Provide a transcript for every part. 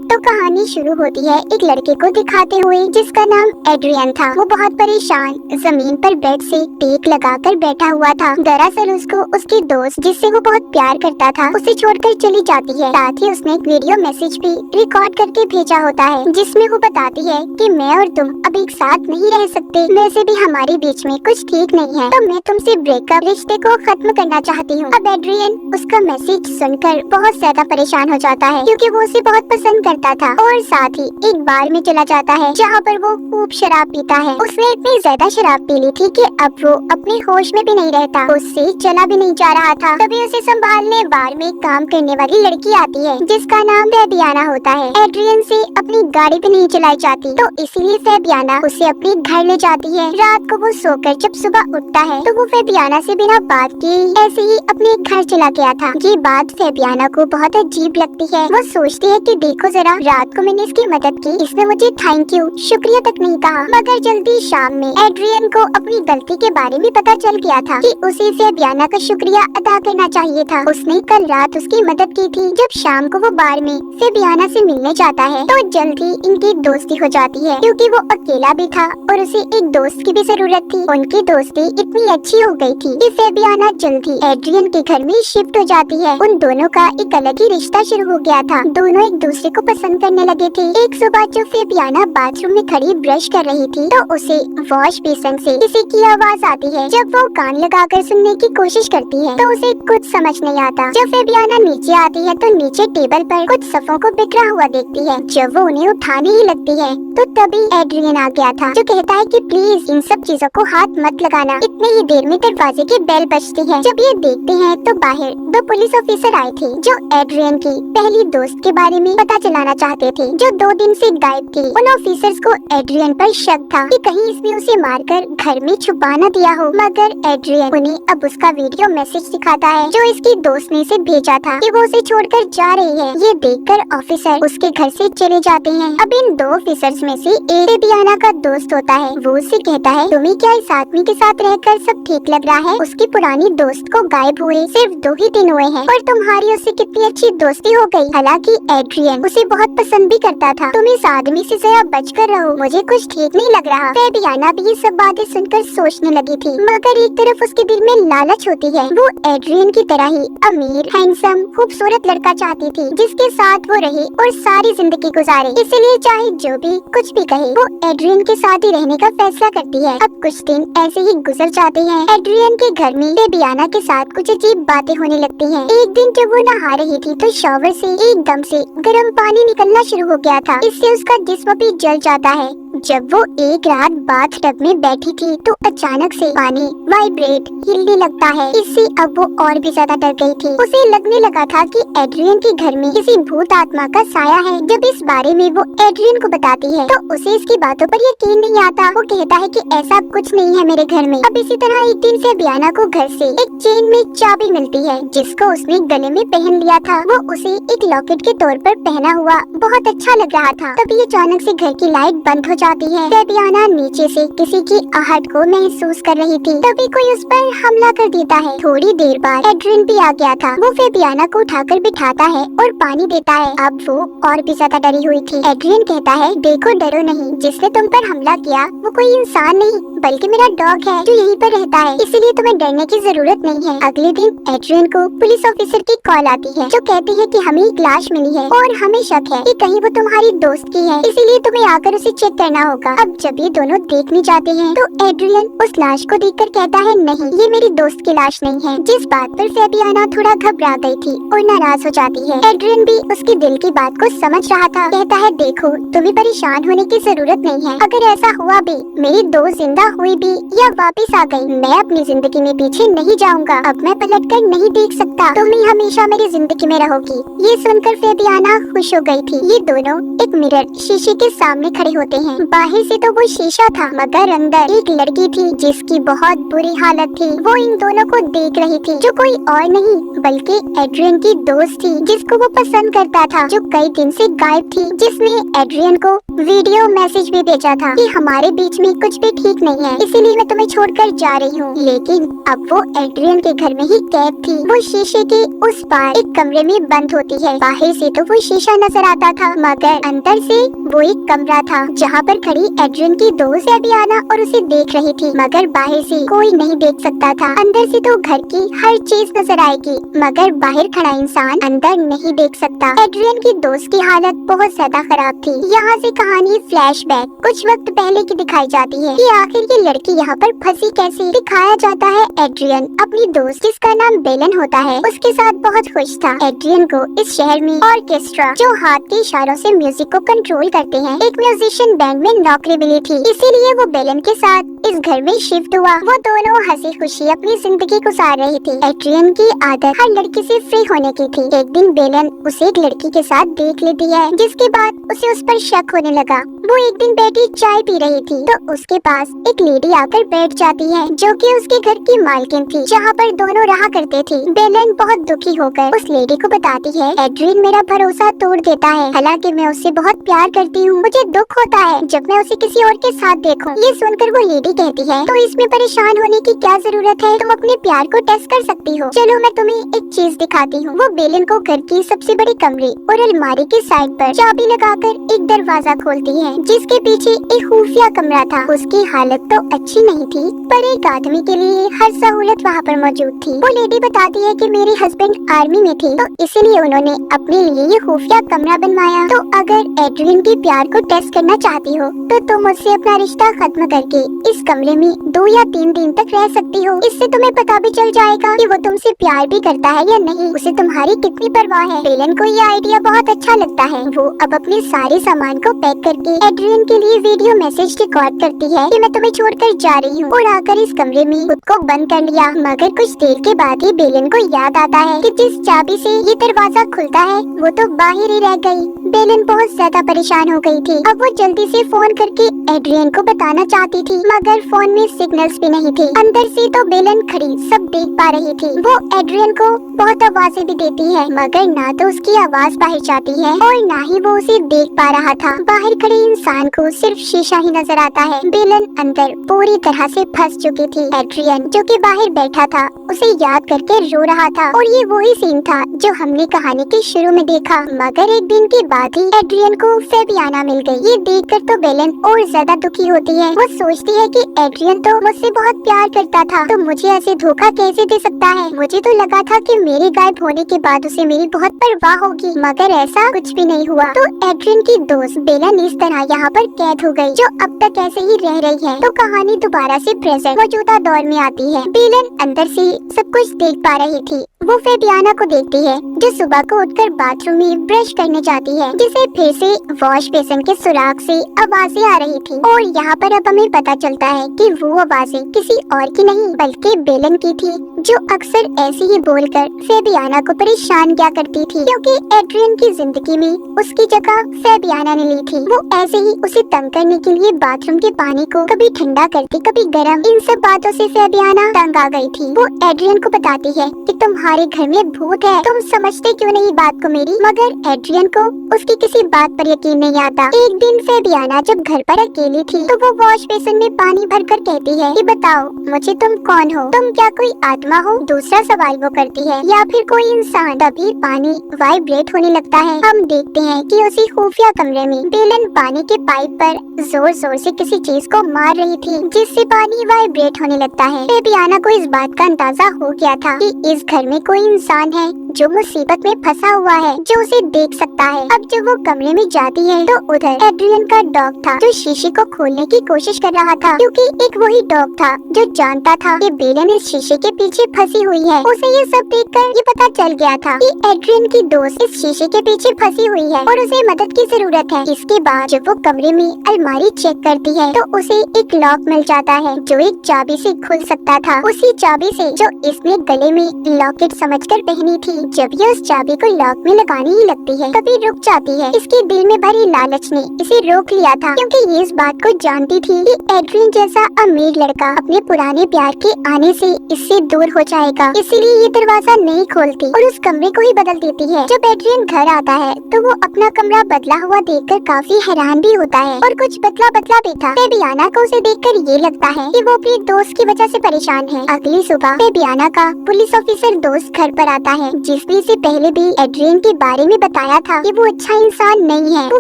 तो कहानी शुरू होती है एक लड़के को दिखाते हुए जिसका नाम एड्रियन था। वो बहुत परेशान जमीन पर बेड से टेक लगाकर बैठा हुआ था। दरअसल उसको उसकी दोस्त जिससे वो बहुत प्यार करता था उसे छोड़कर चली जाती है। साथ ही उसने एक वीडियो मैसेज भी रिकॉर्ड करके भेजा होता है जिसमें वो बताती है कि मैं और तुम अब एक साथ नहीं रह सकते, वैसे भी हमारे बीच में कुछ ठीक नहीं है, तो मैं तुमसे ब्रेकअप रिश्ते को खत्म करना चाहती हूँ। अब एड्रियन उसका मैसेज सुनकर बहुत ज्यादा परेशान हो जाता है क्योंकि वो उसे बहुत पसंद करता था और साथ ही एक बार में चला जाता है जहाँ पर वो खूब शराब पीता है। उसने इतनी ज्यादा शराब पी ली थी कि अब वो अपने होश में भी नहीं रहता, उससे चला भी नहीं जा रहा था। तभी उसे संभालने बार में काम करने वाली लड़की आती है जिसका नाम फेबियाना होता है। एड्रियन से अपनी गाड़ी भी नहीं चलाई जाती तो इसीलिए फेबियाना उसे अपने घर ले जाती है। रात को वो सोकर जब सुबह उठता है तो वो फेबियाना से बिना बात किए ऐसे ही अपने घर चला गया था। ये बात फेबियाना को बहुत अजीब लगती है। वो सोचती है कि देखो जरा, रात को मैंने इसकी मदद की, इसने मुझे थैंक यू शुक्रिया तक नहीं कहा। मगर जल्दी शाम में एड्रियन को अपनी गलती के बारे में पता चल गया था कि उसे फेबियाना का शुक्रिया अदा करना चाहिए था। उसने कल रात उसकी मदद की थी। जब शाम को वो बार में फेबियाना से मिलने जाता है तो जल्दी इनकी दोस्ती हो जाती है क्योंकि वो अकेला भी था और उसे एक दोस्त की भी जरूरत थी। उनकी दोस्ती इतनी अच्छी हो गई थी कि फेबियाना जल्दी एड्रियन के घर में शिफ्ट हो जाती है। उन दोनों का एक अलग ही रिश्ता शुरू हो गया था। दोनों एक दूसरे को पसंद करने लगे थे। एक सुबह जब फेबियाना बाथरूम में खड़ी ब्रश कर रही थी तो उसे वॉश बेसिन से किसी की आवाज आती है। जब वो कान लगाकर सुनने की कोशिश करती है तो उसे कुछ समझ नहीं आता। जब फेबियाना नीचे आती है तो नीचे टेबल पर कुछ सफ़ों को बिखरा हुआ देखती है। जब वो उन्हें उठाने ही लगती है तो तभी एड्रियन आ गया था जो कहता है कि प्लीज इन सब चीजों को हाथ मत लगाना। इतने ही देर में दरवाजे की बेल बजती है। जब ये देखते हैं तो बाहर दो पुलिस ऑफिसर आए थे जो एड्रियन की पहली दोस्त के बारे में पता चलाना चाहते थे जो 2 दिन से गायब थी। उन ऑफिसर्स को एड्रियन पर शक था कि कहीं इसने उसे मारकर घर में छुपा न दिया हो। मगर एड्रियन उन्हें अब उसका वीडियो मैसेज दिखाता है जो इसकी दोस्त ने इसे भेजा था कि वो उसे छोड़कर जा रही है। ये देखकर ऑफिसर उसके घर से चले जाते हैं। अब इन 2 ऑफिसर्स में से एक फेबियाना का दोस्त होता है। वो उससे कहता है तुम्हें क्या इस आदमी के साथ रहकर सब ठीक लग रहा है? उसकी पुरानी दोस्त को गायब हुए सिर्फ 2 ही दिन हुए हैं और तुम्हारी उससे कितनी अच्छी दोस्ती हो गई। हालांकि एड्रियन उसे बहुत पसंद भी करता था। तुम इस आदमी से जरा बचकर रहो, मुझे कुछ ठीक नहीं लग रहा। फेबियाना भी ये सब बातें सुनकर सोचने लगी थी मगर एक तरफ उसके दिल में लालच होती है। वो एड्रियन की तरह ही अमीर, हैंडसम, खूबसूरत लड़का चाहती थी जिसके साथ वो रहे और सारी जिंदगी गुजारे। इसलिए चाहे जो भी कुछ भी कहे वो एड्रियन के साथ ही रहने का फैसला करती है। अब कुछ दिन ऐसे ही गुजर जाते हैं। एड्रियन के घर में फेबियाना के साथ कुछ अजीब बातें होने लगती हैं। एक दिन जब वो नहा रही थी तो शॉवर से एकदम से गर्म पानी निकलना शुरू हो गया था। इससे उसका जिस्म भी जल जाता है। जब वो एक रात बाथ टब में बैठी थी तो अचानक से पानी वाइब्रेट हिलने लगता है। इससे अब वो और भी ज्यादा डर गई थी। उसे लगने लगा था कि एड्रियन के घर में किसी भूत आत्मा का साया है। जब इस बारे में वो एड्रियन को बताती है तो उसे इसकी बातों पर यकीन नहीं आता। वो कहता है कि ऐसा कुछ नहीं है मेरे घर में। अब इसी तरह एक दिन फेबियाना को घर से एक चेन में चाबी मिलती है जिसको उसने गले में पहन लिया था। वो उसे एक लॉकेट के तौर पर पहना हुआ बहुत अच्छा लग रहा था। तभी अचानक से घर की लाइट बंद हो जाती है। फेबियाना नीचे से किसी की आहट को महसूस कर रही थी। तभी कोई उस पर हमला कर देता है। थोड़ी देर बाद एड्रियन भी आ गया था। वो फेबियाना को उठाकर बिठाता है और पानी देता है। अब वो और भी ज्यादा डरी हुई थी। एड्रियन कहता है देखो डरो नहीं, जिसने तुम पर हमला किया वो कोई इंसान नहीं बल्कि मेरा डॉग है जो यहीं पर रहता है, इसीलिए तुम्हें डरने की जरूरत नहीं है। अगले दिन एड्रियन को पुलिस ऑफिसर की कॉल आती है जो कहती है कि हमें एक लाश मिली है और हमें शक है कि कहीं वो तुम्हारी दोस्त की है, इसीलिए तुम्हें आकर उसे चेक करना होगा। अब जब ये दोनों देखने जाते हैं तो एड्रियन उस लाश को देखकर कहता है नहीं, ये मेरी दोस्त की लाश नहीं है। जिस बात पर फेबियाना थोड़ा घबरा गई थी और नाराज हो जाती है। एड्रियन भी उसके दिल की बात को समझ रहा था। कहता है देखो तुम्हें परेशान होने की जरूरत नहीं है। अगर ऐसा हुआ भी, मेरी दोस्त जिंदा हुई भी या वापस आ गई, मैं अपनी जिंदगी में पीछे नहीं जाऊंगा। अब मैं पलटकर नहीं देख सकता, तुम ही हमेशा मेरी जिंदगी में रहोगी। ये सुनकर फेबियाना खुश हो गई थी। ये दोनों एक मिरर शीशे के सामने खड़े होते हैं। बाहर से तो वो शीशा था मगर अंदर एक लड़की थी जिसकी बहुत बुरी हालत थी। वो इन दोनों को देख रही थी जो कोई और नहीं बल्कि एड्रियन की दोस्त थी जिसको वो पसंद करता था, जो कई दिन से गायब थी, जिसने एड्रियन को वीडियो मैसेज भी भेजा था कि हमारे बीच में कुछ भी ठीक नहीं है, इसीलिए मैं तुम्हें छोड़कर जा रही हूँ। लेकिन अब वो एड्रियन के घर में ही कैद थी। वो शीशे के उस पार एक कमरे में बंद होती है। बाहर से तो वो शीशा नजर आता था, मगर अंदर से वो एक कमरा था जहाँ पर खड़ी एड्रियन की दोस्त एबियाना और उसे देख रही थी। मगर बाहर से कोई नहीं देख सकता था। अंदर से तो घर की हर चीज नजर आएगी, मगर बाहर खड़ा इंसान अंदर नहीं देख सकता। एड्रियन की दोस्त की हालत बहुत ज्यादा खराब थी। यहाँ से कहानी फ्लैशबैक कुछ वक्त पहले की दिखाई जाती है कि आखिर ये लड़की यहाँ पर फंसी कैसे। दिखाया जाता है एड्रियन अपनी दोस्त जिसका नाम बेलन होता है उसके साथ बहुत खुश था। एड्रियन को इस शहर में ऑर्केस्ट्रा जो हाथ के इशारों से म्यूजिक को कंट्रोल करते हैं एक म्यूजिशियन बैंड में नौकरी मिली थी, इसीलिए वो बेलन के साथ इस घर में शिफ्ट हुआ। वो दोनों हंसी खुशी अपनी जिंदगी गुजार रही थी। एड्रियन की आदत हर लड़की से फ्री होने की थी। एक दिन बेलन उसे एक लड़की के साथ देख लेती है, जिसके बाद उसे उस पर शक होने लगा। वो एक दिन बैठी चाय पी रही थी तो उसके पास एक लेडी आकर बैठ जाती है जो कि उसके घर की मालकिन थी, जहाँ पर दोनों रहा करते थे। बेलन बहुत दुखी होकर उस लेडी को बताती है एड्रियन मेरा भरोसा तोड़ देता है, हालांकि मैं उससे बहुत प्यार करती हूँ। मुझे दुख होता है जब मैं उसे किसी और के साथ देखूं। ये सुनकर वो लेडी कहती है तो इसमें परेशान होने की क्या जरूरत है, तुम अपने प्यार को टेस्ट कर सकती हो। चलो मैं तुम्हें एक चीज दिखाती हूँ। वो बेलन को घर की सबसे बड़ी कमरे और अलमारी के साइड पर चाबी लगाकर एक दरवाजा खोलती है जिसके पीछे एक खुफिया कमरा था। उसकी हालत तो अच्छी नहीं थी, पर एक आदमी के लिए हर सहूलत वहाँ पर मौजूद थी। वो लेडी बताती है कि मेरे हस्बैंड आर्मी में थे तो इसीलिए उन्होंने अपने लिए ये खुफिया कमरा बनवाया। तो अगर एड्रियन के प्यार को टेस्ट करना चाहती हो तो तुम मुझसे अपना रिश्ता खत्म करके इस कमरे में 2 या 3 दिन तक रह सकती हो। इससे तुम्हें पता भी चल जाएगा कि वो तुमसे प्यार भी करता है या नहीं, उसे तुम्हारी कितनी परवाह है। बेलन को ये आइडिया बहुत अच्छा लगता है। वो अब अपने सारे सामान को पैक करके एड्रियन के लिए वीडियो मैसेज रिकॉर्ड करती है कि मैं तुम्हें छोड़कर जा रही हूँ, और आकर इस कमरे में खुद को बंद कर लिया। मगर कुछ देर के बाद ही बेलन को याद आता है कि जिस चाबी से ये दरवाजा खुलता है वो तो बाहर ही रह गई। बेलन बहुत ज्यादा परेशान हो गई थी। अब वो जल्दी से फोन करके एड्रियन को बताना चाहती थी, मगर फोन में सिग्नल्स भी नहीं थे। अंदर से तो बेलन खड़ी सब देख पा रही थी। वो एड्रियन को बहुत आवाजें भी देती है, मगर ना तो उसकी आवाज बाहर जाती है और ना ही वो उसे देख पा रहा था। बाहर खड़े इंसान को सिर्फ शीशा ही नजर आता है। बेलन अंदर पूरी तरह से फंस चुकी थी। एड्रियन जो कि बाहर बैठा था उसे याद करके रो रहा था, और ये वही सीन था जो हमने कहानी के शुरू में देखा। मगर एक दिन के बाद ही एड्रियन को फेबियाना मिल गई। ये देखकर तो बेलन और ज्यादा दुखी होती है। वो सोचती है कि एड्रियन तो मुझसे बहुत प्यार करता था, तो मुझे ऐसे धोखा कैसे दे सकता है। मुझे तो लगा था कि मेरे गायब होने के बाद उसे मेरी बहुत परवाह होगी, मगर ऐसा कुछ भी नहीं हुआ। तो एड्रियन की दोस्त बेलन इस तरह यहाँ पर कैद हो गई, जो अब तक ऐसे ही रह रही है। तो कहानी दोबारा से प्रेजेंट मौजूदा दौर में आती है। बेलन अंदर से सब कुछ देख पा रही थी। वो फेबियाना को देखती है जो सुबह को उठकर बाथरूम में ब्रश करने जाती है, जिसे फिर से वॉश बेसिन के सुराख से आवाजें आ रही थी। और यहाँ पर अब हमें पता चलता है कि वो आवाजें किसी और की नहीं बल्कि बेलन की थी, जो अक्सर ऐसे ही बोलकर फेबियाना को परेशान किया करती थी, क्योंकि एड्रियन की जिंदगी में उसकी जगह फेबियाना ने ली थी। वो ऐसे ही उसे तंग करने के लिए बाथरूम के पानी को कभी ठंडा करती कभी गर्म। इन सब बातों से फेबियाना तंग आ गई थी। वो एड्रियन को बताती है कि तुम्हारे घर में भूत है, तुम समझते क्यों नहीं बात को मेरी। मगर एड्रियन को उसकी किसी बात पर यकीन नहीं आता। एक दिन फेबियाना जब घर पर अकेली थी तो वो वॉश बेसिन में पानी भरकर कहती है कि बताओ मुझे तुम कौन हो, तुम क्या कोई आत्मा हो। दूसरा सवाल वो करती है या फिर कोई इंसान। तभी पानी वाइब्रेट होने लगता है। हम देखते हैं कि उसी खुफिया कमरे में बेलन पानी के पाइप पर जोर जोर से किसी चीज को मार रही थी, जिससे पानी वाइब्रेट होने लगता है। फेबियाना को इस बात का अंदाजा हो गया था कि इस घर में कोई इंसान है जो मुसीबत में फंसा हुआ है, जो उसे देख सकता है। अब जब वो कमरे में जाती है तो उधर एड्रियन का डॉग था जो शीशे को खोलने की कोशिश कर रहा था, क्योंकि एक वही डॉग था जो जानता था कि बेलन इस शीशे के पीछे फंसी हुई है। उसे ये सब देखकर ये पता चल गया था कि एड्रियन की दोस्त इस शीशे के पीछे फंसी हुई है और उसे मदद की जरूरत है। इसके बाद जब वो कमरे में अलमारी चेक करती है तो उसे एक लॉक मिल जाता है जो एक चाबी से खुल सकता था, उसी चाबी से जो इसने गले में लॉकेट समझकर पहनी थी। थी। जब ये उस चाबी को लॉक में लगाने ही लगती है तभी रुक जाती है। इसके दिल में भरी लालच ने इसे रोक लिया था, क्योंकि ये इस बात को जानती थी कि एड्रियन जैसा अमीर लड़का अपने पुराने प्यार के आने से इससे दूर हो जाएगा। इसीलिए ये दरवाजा नहीं खोलती और उस कमरे को ही बदल देती है। जब एड्रियन घर आता है तो वो अपना कमरा बदला हुआ देखकर काफी हैरान भी होता है और कुछ बदला भी था। फेबियाना को उसे देखकर ये लगता है कि वो अपने दोस्त की वजह से परेशान है। अगली सुबह फेबियाना का पुलिस ऑफिसर दोस्त घर पर आता है, जिसने इसे पहले भी एड्रियन के बारे में बताया था कि वो अच्छा इंसान नहीं है। वो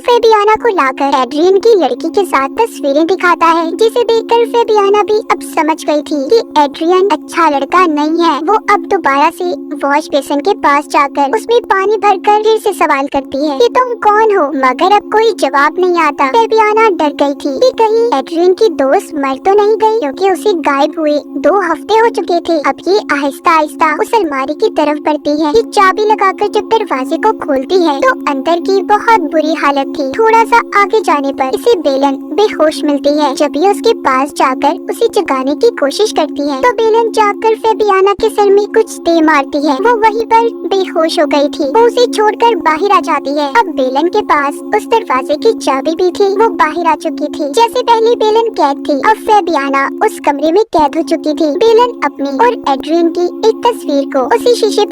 फेबियाना को लाकर एड्रियन की लड़की के साथ तस्वीरें दिखाता है, जिसे देखकर फेबियाना भी अब समझ गई थी कि एड्रियन अच्छा लड़का नहीं है। वो अब दोबारा से वॉश बेसिन के पास जाकर उसमें पानी भरकर फिर से सवाल करती है कि तुम कौन हो, मगर अब कोई जवाब नहीं आता। फेबियाना डर गई थी कि कहीं एड्रियन की दोस्त मर तो नहीं गई, क्योंकि उसे गायब हुए 2 हफ्ते हो चुके थे। अब ये आहिस्ता आहिस्ता उस अलमारी की तरफ बढ़ती है। ये चाबी लगाकर जब दरवाजे को खोलती है तो अंदर की बहुत बुरी हालत थी। थोड़ा सा आगे जाने पर इसे बेलन बेहोश मिलती है। जब ये उसके पास जाकर उसे जगाने की कोशिश करती है तो बेलन जाकर फेबियाना के सर में कुछ दे मारती है। वो वहीं पर बेहोश हो गई थी। वो उसे छोड़कर बाहर आ जाती है। अब बेलन के पास उस दरवाजे की चाबी भी थी। वो बाहर आ चुकी थी। जैसे पहले बेलन कैद थी, अब फेबियाना उस कमरे में कैद हो चुकी थी। बेलन अपनी और एड्रियन की एक तस्वीर को उसी शीशे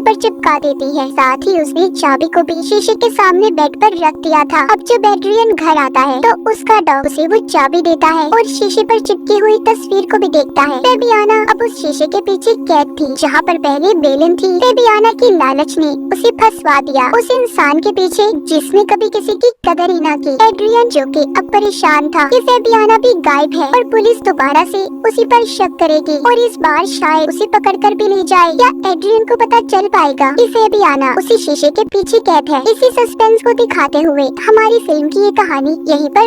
पर चिपका देती है। साथ ही उसने चाबी को भी शीशे के सामने बेड पर रख दिया था। अब जब एड्रियन घर आता है तो उसका डॉग उसे वो चाबी देता है और शीशे पर चिपकी हुई तस्वीर को भी देखता है। फेबियाना अब उस शीशे के पीछे कैद थी, जहाँ पर पहले बेलन थी। फेबियाना की लालच ने उसे फंसवा दिया, उस इंसान के पीछे जिसने कभी किसी की कदर ही न की। एड्रियन जो कि अब परेशान था कि फेबियाना भी गायब है और पुलिस दोबारा से उसी पर शक करेगी और इस बार शायद उसे पकड़कर भी ले जाए, या एड्रियन को पता चल पाएगा कि फेबियाना उसी शीशे के पीछे कैद है। इसी सस्पेंस को दिखाते हुए हमारी फिल्म की ये कहानी यहीं पर